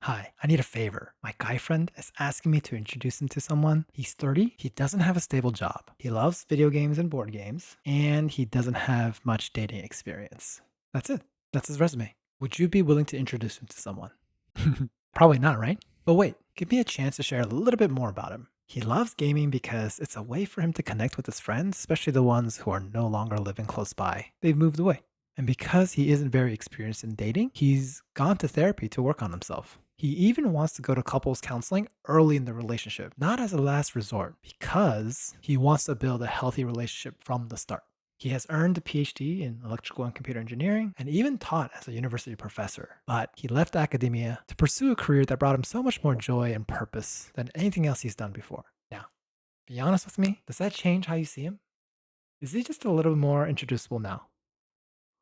Hi, I need a favor. My guy friend is asking me to introduce him to someone. He's 30, he doesn't have a stable job. He loves video games and board games, and he doesn't have much dating experience. That's it. That's his resume. Would you be willing to introduce him to someone? Probably not, right? But wait, give me a chance to share a little bit more about him. He loves gaming because it's a way for him to connect with his friends, especially the ones who are no longer living close by. They've moved away. And because he isn't very experienced in dating, he's gone to therapy to work on himself. He even wants to go to couples counseling early in the relationship, not as a last resort, because he wants to build a healthy relationship from the start. He has earned a PhD in electrical and computer engineering and even taught as a university professor. But he left academia to pursue a career that brought him so much more joy and purpose than anything else he's done before. Now, be honest with me, does that change how you see him? Is he just a little more introducible now?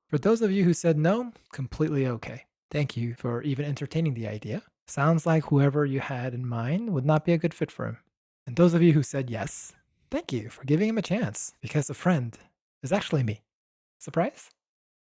For those of you who said no, completely okay. Thank you for even entertaining the idea. Sounds like whoever you had in mind would not be a good fit for him. And those of you who said yes, thank you for giving him a chance because a friend is actually me. Surprise?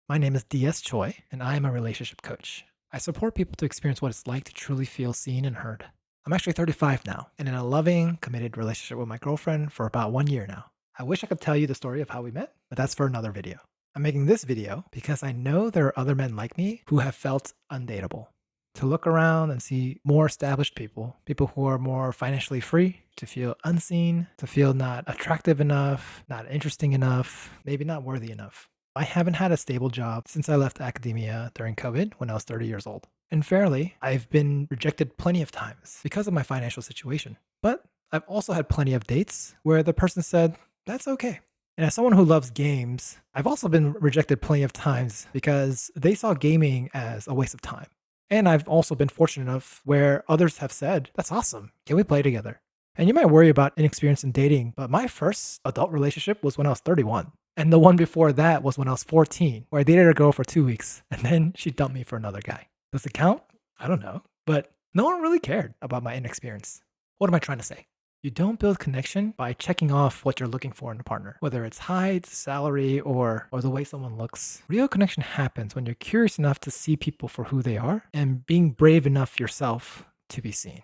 My name is DS Choi, and I am a relationship coach. I support people to experience what it's like to truly feel seen and heard. I'm actually 35 now and in a loving, committed relationship with my girlfriend for about 1 year now. I wish I could tell you the story of how we met, but that's for another video. I'm making this video because I know there are other men like me who have felt undateable. To look around and see more established people, people who are more financially free, to feel unseen, to feel not attractive enough, not interesting enough, maybe not worthy enough. I haven't had a stable job since I left academia during COVID when I was 30 years old. And fairly, I've been rejected plenty of times because of my financial situation. But I've also had plenty of dates where the person said, that's okay. And as someone who loves games, I've also been rejected plenty of times because they saw gaming as a waste of time. And I've also been fortunate enough where others have said, that's awesome. Can we play together? And you might worry about inexperience in dating, but my first adult relationship was when I was 31. And the one before that was when I was 14, where I dated a girl for 2 weeks and then she dumped me for another guy. Does it count? I don't know. But no one really cared about my inexperience. What am I trying to say? You don't build connection by checking off what you're looking for in a partner, whether it's height, salary, or the way someone looks. Real connection happens when you're curious enough to see people for who they are and being brave enough yourself to be seen.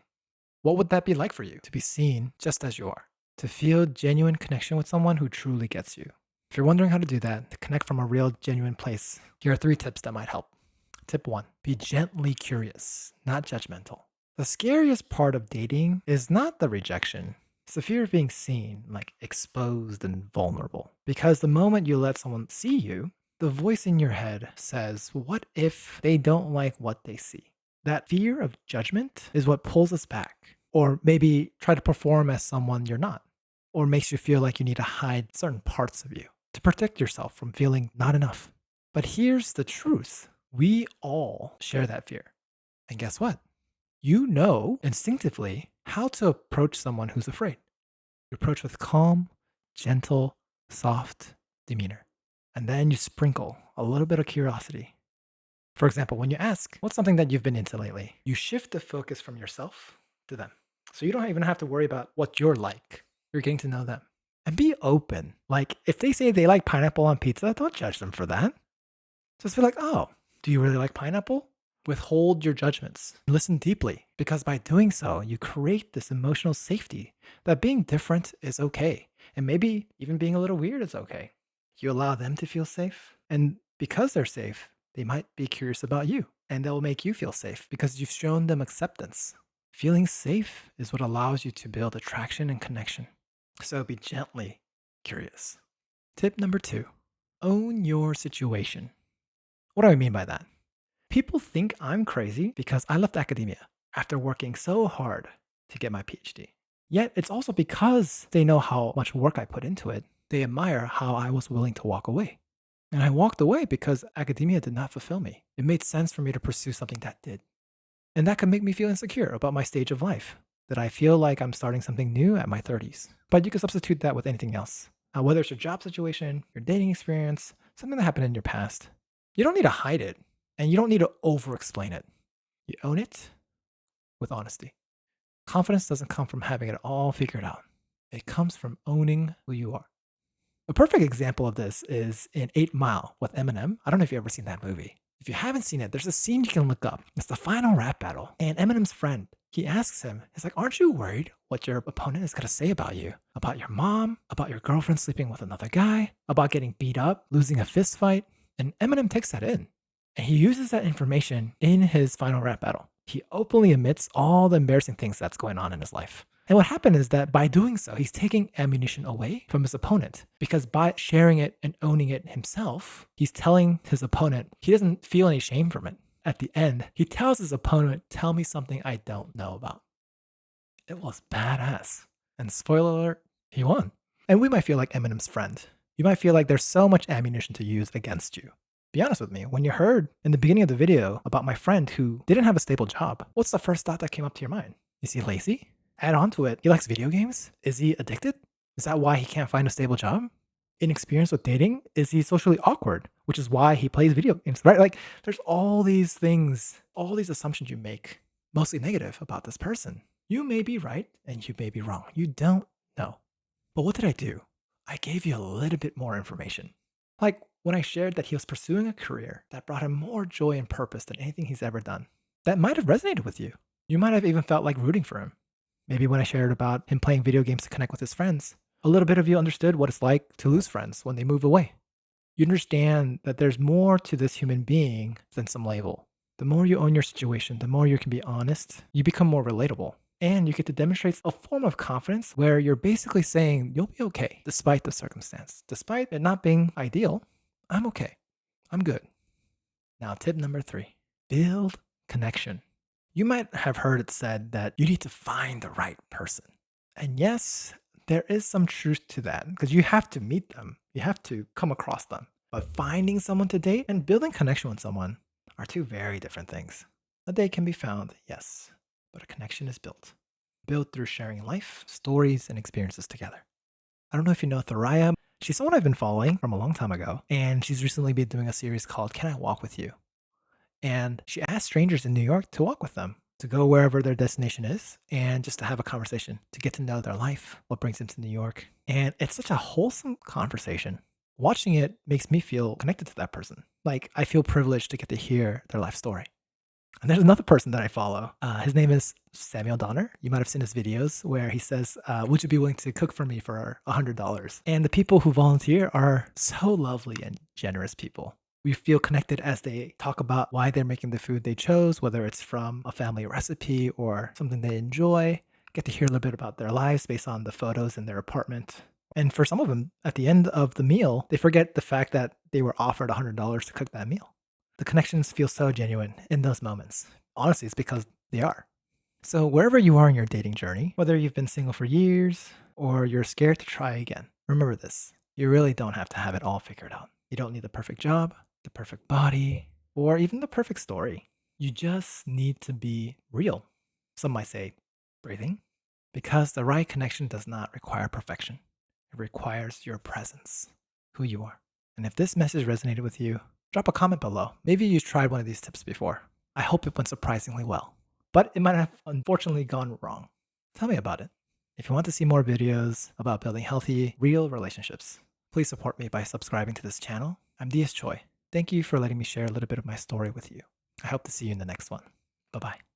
What would that be like for you to be seen just as you are? To feel genuine connection with someone who truly gets you. If you're wondering how to do that, to connect from a real, genuine place, here are 3 tips that might help. Tip 1, be gently curious, not judgmental. The scariest part of dating is not the rejection. It's the fear of being seen, like exposed and vulnerable. Because the moment you let someone see you, the voice in your head says, what if they don't like what they see? That fear of judgment is what pulls us back, or maybe try to perform as someone you're not, or makes you feel like you need to hide certain parts of you to protect yourself from feeling not enough. But here's the truth, we all share that fear. And guess what? You know instinctively how to approach someone who's afraid. You approach with calm, gentle, soft demeanor. And then you sprinkle a little bit of curiosity. For example, when you ask, what's something that you've been into lately? You shift the focus from yourself to them. So you don't even have to worry about what you're like. You're getting to know them. And be open. Like if they say they like pineapple on pizza, don't judge them for that. Just be like, oh, do you really like pineapple? Withhold your judgments. Listen deeply, because by doing so, you create this emotional safety that being different is okay. And maybe even being a little weird is okay. You allow them to feel safe. And because they're safe, they might be curious about you. And they'll make you feel safe because you've shown them acceptance. Feeling safe is what allows you to build attraction and connection. So be gently curious. Tip number 2, own your situation. What do I mean by that? People think I'm crazy because I left academia after working so hard to get my PhD. Yet it's also because they know how much work I put into it. They admire how I was willing to walk away. And I walked away because academia did not fulfill me. It made sense for me to pursue something that did. And that could make me feel insecure about my stage of life, that I feel like I'm starting something new at my 30s. But you can substitute that with anything else. Whether it's your job situation, your dating experience, something that happened in your past. You don't need to hide it. And you don't need to over explain it. You own it with honesty. Confidence doesn't come from having it all figured out, it comes from owning who you are. A perfect example of this is in 8 Mile with Eminem. I don't know if you've ever seen that movie. If you haven't seen it, there's a scene you can look up. It's the final rap battle. And Eminem's friend, he asks him, he's like, aren't you worried what your opponent is going to say about you? About your mom? About your girlfriend sleeping with another guy? About getting beat up? Losing a fist fight? And Eminem takes that in. And he uses that information in his final rap battle. He openly admits all the embarrassing things that's going on in his life. And what happened is that by doing so, he's taking ammunition away from his opponent because by sharing it and owning it himself, he's telling his opponent he doesn't feel any shame from it. At the end, he tells his opponent, tell me something I don't know about. It was badass. And spoiler alert, he won. And we might feel like Eminem's friend. You might feel like there's so much ammunition to use against you. Be honest with me, when you heard in the beginning of the video about my friend who didn't have a stable job, what's the first thought that came up to your mind? Is he lazy? Add on to it, he likes video games? Is he addicted? Is that why he can't find a stable job? Inexperienced with dating? Is he socially awkward? Which is why he plays video games, right? Like, there's all these things, all these assumptions you make, mostly negative about this person. You may be right and you may be wrong. You don't know. But what did I do? I gave you a little bit more information. Like when I shared that he was pursuing a career that brought him more joy and purpose than anything he's ever done. That might have resonated with you. You might have even felt like rooting for him. Maybe when I shared about him playing video games to connect with his friends, a little bit of you understood what it's like to lose friends when they move away. You understand that there's more to this human being than some label. The more you own your situation, the more you can be honest, you become more relatable. And you get to demonstrate a form of confidence where you're basically saying you'll be okay despite the circumstance. Despite it not being ideal, I'm okay. I'm good. Now, tip number 3, build connection. You might have heard it said that you need to find the right person. And yes, there is some truth to that because you have to meet them. You have to come across them. But finding someone to date and building connection with someone are two very different things. A date can be found, yes, but a connection is built through sharing life, stories, and experiences together. I don't know if you know Thoraya. She's someone I've been following from a long time ago, and she's recently been doing a series called Can I Walk With You? And she asked strangers in New York to walk with them, to go wherever their destination is, and just to have a conversation, to get to know their life, what brings them to New York. And it's such a wholesome conversation. Watching it makes me feel connected to that person. Like I feel privileged to get to hear their life story. And there's another person that I follow. His name is Samuel Donner. You might have seen his videos where he says, would you be willing to cook for me for $100? And the people who volunteer are so lovely and generous people. We feel connected as they talk about why they're making the food they chose, whether it's from a family recipe or something they enjoy. Get to hear a little bit about their lives based on the photos in their apartment. And for some of them, at the end of the meal, they forget the fact that they were offered $100 to cook that meal. The connections feel so genuine in those moments. Honestly, it's because they are. So wherever you are in your dating journey, whether you've been single for years or you're scared to try again, remember this. You really don't have to have it all figured out. You don't need the perfect job, the perfect body, or even the perfect story. You just need to be real. Some might say breathing, because the right connection does not require perfection. It requires your presence, who you are. And if this message resonated with you, drop a comment below. Maybe you've tried one of these tips before. I hope it went surprisingly well, but it might have unfortunately gone wrong. Tell me about it. If you want to see more videos about building healthy, real relationships, please support me by subscribing to this channel. I'm DS Choi. Thank you for letting me share a little bit of my story with you. I hope to see you in the next one. Bye-bye.